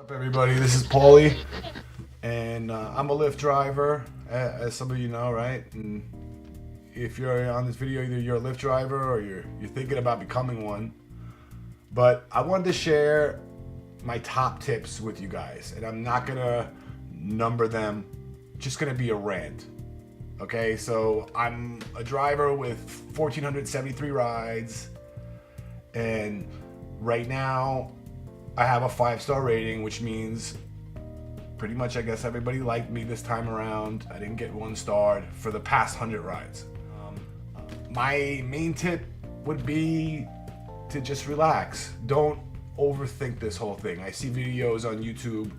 Up everybody, this is Paulie, and I'm a Lyft driver, as some of you know, right? And if you're on this video, either you're a Lyft driver or you're thinking about becoming one. But I wanted to share my top tips with you guys, and I'm not gonna number them, just gonna be a rant. Okay, so I'm a driver with 1,473 rides, and right now I have a 5-star rating, which means pretty much I guess everybody liked me this time around. I didn't get 1 star for the past 100 rides. My main tip would be to just relax. Don't overthink this whole thing. I see videos on YouTube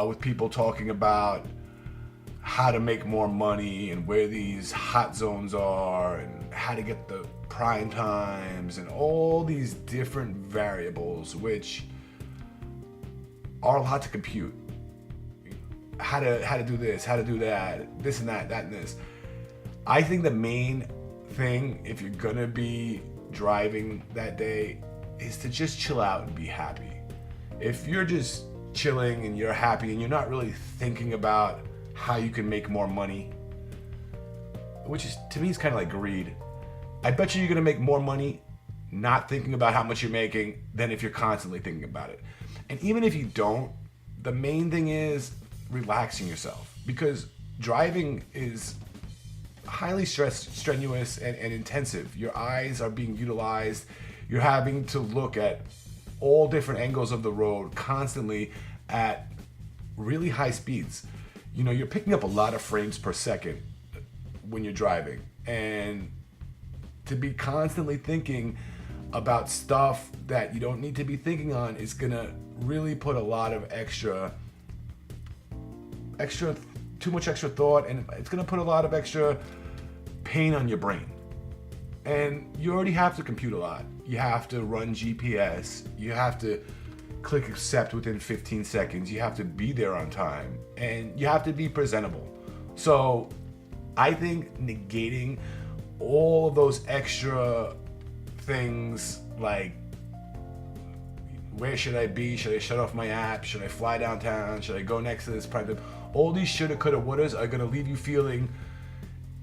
with people talking about how to make more money and where these hot zones are and how to get the prime times and all these different variables, which are a lot to compute. How to do this, how to do that, this and that and this. I think the main thing, if you're gonna be driving that day, is to just chill out and be happy. If you're just chilling and you're happy and you're not really thinking about how you can make more money, which is, to me, is kind of like greed. I bet you're gonna make more money not thinking about how much you're making than if you're constantly thinking about it. And even if you don't, the main thing is relaxing yourself, because driving is highly strenuous and intensive. Your eyes are being utilized. You're having to look at all different angles of the road constantly at really high speeds. You know, you're picking up a lot of frames per second when you're driving, and to be constantly thinking about stuff that you don't need to be thinking on is gonna really put a lot of too much extra thought, and it's gonna put a lot of extra pain on your brain. And you already have to compute a lot. You have to run GPS, you have to click accept within 15 seconds, you have to be there on time, and you have to be presentable. So I think negating all of those extra things, like where should I be, should I shut off my app, should I fly downtown, should I go next to this private, all these shoulda, coulda, wouldas are gonna leave you feeling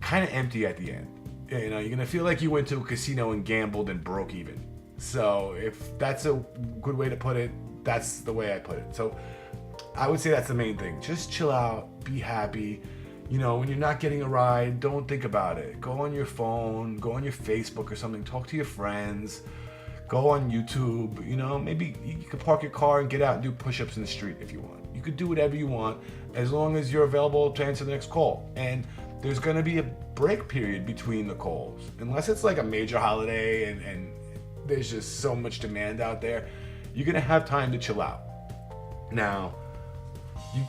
kind of empty at the end. You know, you're gonna feel like you went to a casino and gambled and broke even. So if that's a good way to put it, that's the way I put it. So I would say that's the main thing. Just chill out, be happy. You know, when you're not getting a ride, don't think about it. Go on your phone, go on your Facebook or something, talk to your friends, go on YouTube. You know, maybe you could park your car and get out and do push-ups in the street if you want. You could do whatever you want as long as you're available to answer the next call. And there's gonna be a break period between the calls. Unless it's like a major holiday and there's just so much demand out there, you're gonna have time to chill out. Now, you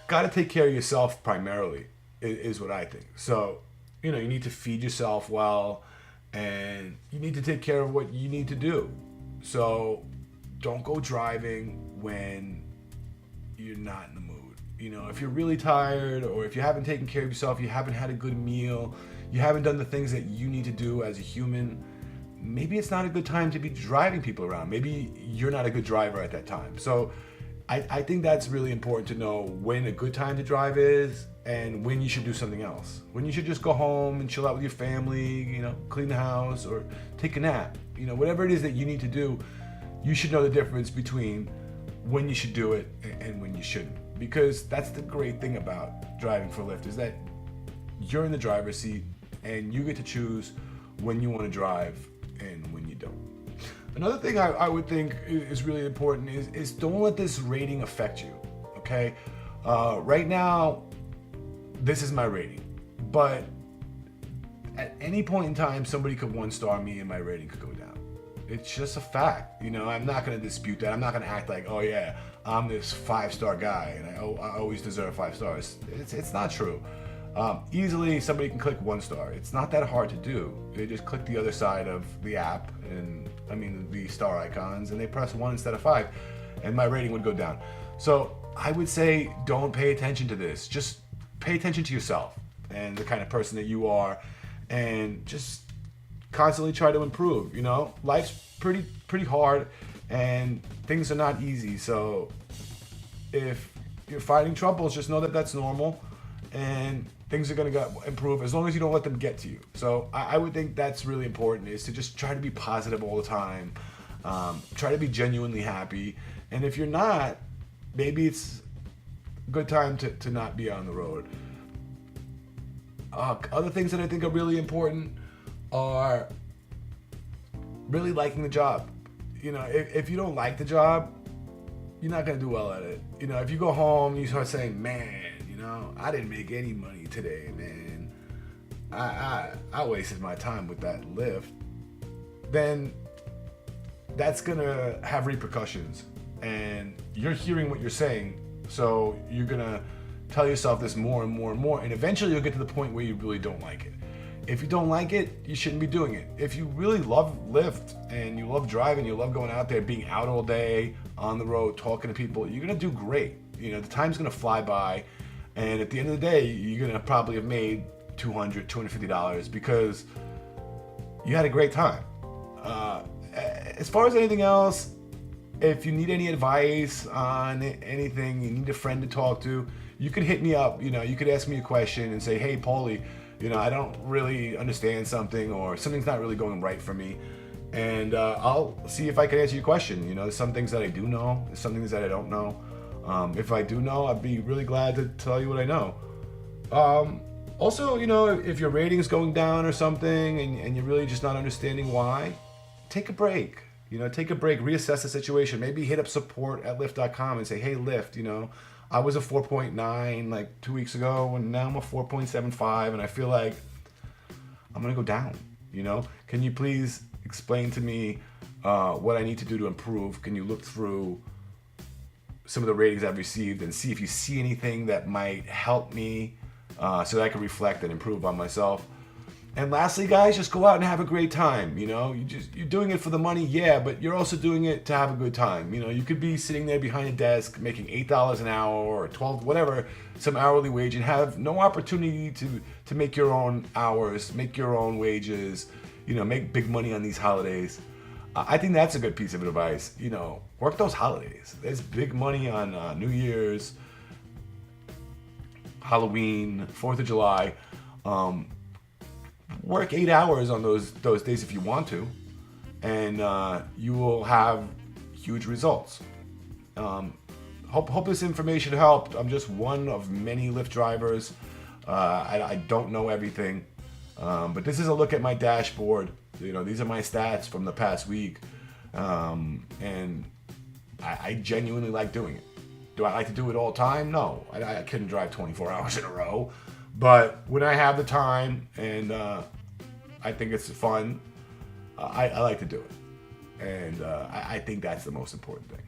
gotta take care of yourself primarily, is what I think. So, you know, you need to feed yourself well, and you need to take care of what you need to do. So don't go driving when you're not in the mood. You know, if you're really tired, or if you haven't taken care of yourself, you haven't had a good meal, you haven't done the things that you need to do as a human, maybe it's not a good time to be driving people around. Maybe you're not a good driver at that time. So I think that's really important to know when a good time to drive is and when you should do something else. When you should just go home and chill out with your family, you know, clean the house or take a nap. You know, whatever it is that you need to do, you should know the difference between when you should do it and when you shouldn't. Because that's the great thing about driving for Lyft, is that you're in the driver's seat and you get to choose when you want to drive and when you don't. Another thing I would think is really important is don't let this rating affect you, okay? Right now, this is my rating, but at any point in time, somebody could 1-star me and my rating could go down. It's just a fact. You know, I'm not gonna dispute that. I'm not gonna act like, oh yeah, I'm this 5-star guy and I always deserve 5 stars. It's not true. Easily somebody can click 1 star. It's not that hard to do. They just click the other side of the app, and the star icons, and they press 1 instead of 5, and my rating would go down. So I would say don't pay attention to this. Just pay attention to yourself and the kind of person that you are, and just constantly try to improve. You know, life's pretty hard and things are not easy. So if you're finding troubles, just know that that's normal, and things are gonna improve as long as you don't let them get to you. So I would think that's really important, is to just try to be positive all the time. Try to be genuinely happy, and if you're not, maybe it's a good time to not be on the road. Other things that I think are really important are really liking the job. If you don't like the job, you're not gonna do well at it. If you go home, you start saying, "Man, I didn't make any money today, man. I wasted my time with that Lyft." Then that's gonna have repercussions, and you're hearing what you're saying, so you're gonna tell yourself this more and more and more, and eventually you'll get to the point where you really don't like it. If you don't like it, you shouldn't be doing it. If you really love Lyft and you love driving, you love going out there, being out all day on the road, talking to people, you're gonna do great. The time's gonna fly by, and at the end of the day, you're gonna probably have made $200, $250 because you had a great time. As far as anything else, if you need any advice on anything, you need a friend to talk to, you could hit me up. You could ask me a question and say, "Hey, Paulie, I don't really understand something, or something's not really going right for me." And I'll see if I can answer your question. There's some things that I do know, there's some things that I don't know. If I do know, I'd be really glad to tell you what I know. Also, if your rating's going down or something and you're really just not understanding why, take a break. Take a break, reassess the situation. Maybe hit up support at Lyft.com and say, "Hey, Lyft, I was a 4.9 like 2 weeks ago, and now I'm a 4.75, and I feel like I'm gonna go down. Can you please explain to me what I need to do to improve? Can you look through some of the ratings I've received and see if you see anything that might help me so that I can reflect and improve on myself?" And lastly, guys, just go out and have a great time. You're doing it for the money, yeah, but you're also doing it to have a good time. You could be sitting there behind a desk making $8 an hour or 12, whatever, some hourly wage, and have no opportunity to make your own hours, make your own wages, make big money on these holidays. I think that's a good piece of advice. Work those holidays. There's big money on New Year's, Halloween, 4th of July. Work 8 hours on those days if you want to, and you will have huge results. Hope this information helped. I'm just one of many Lyft drivers. I don't know everything, but this is a look at my dashboard. These are my stats from the past week, and I genuinely like doing it. Do I like to do it all the time? No, I couldn't drive 24 hours in a row. But when I have the time and I think it's fun, I like to do it. And I think that's the most important thing.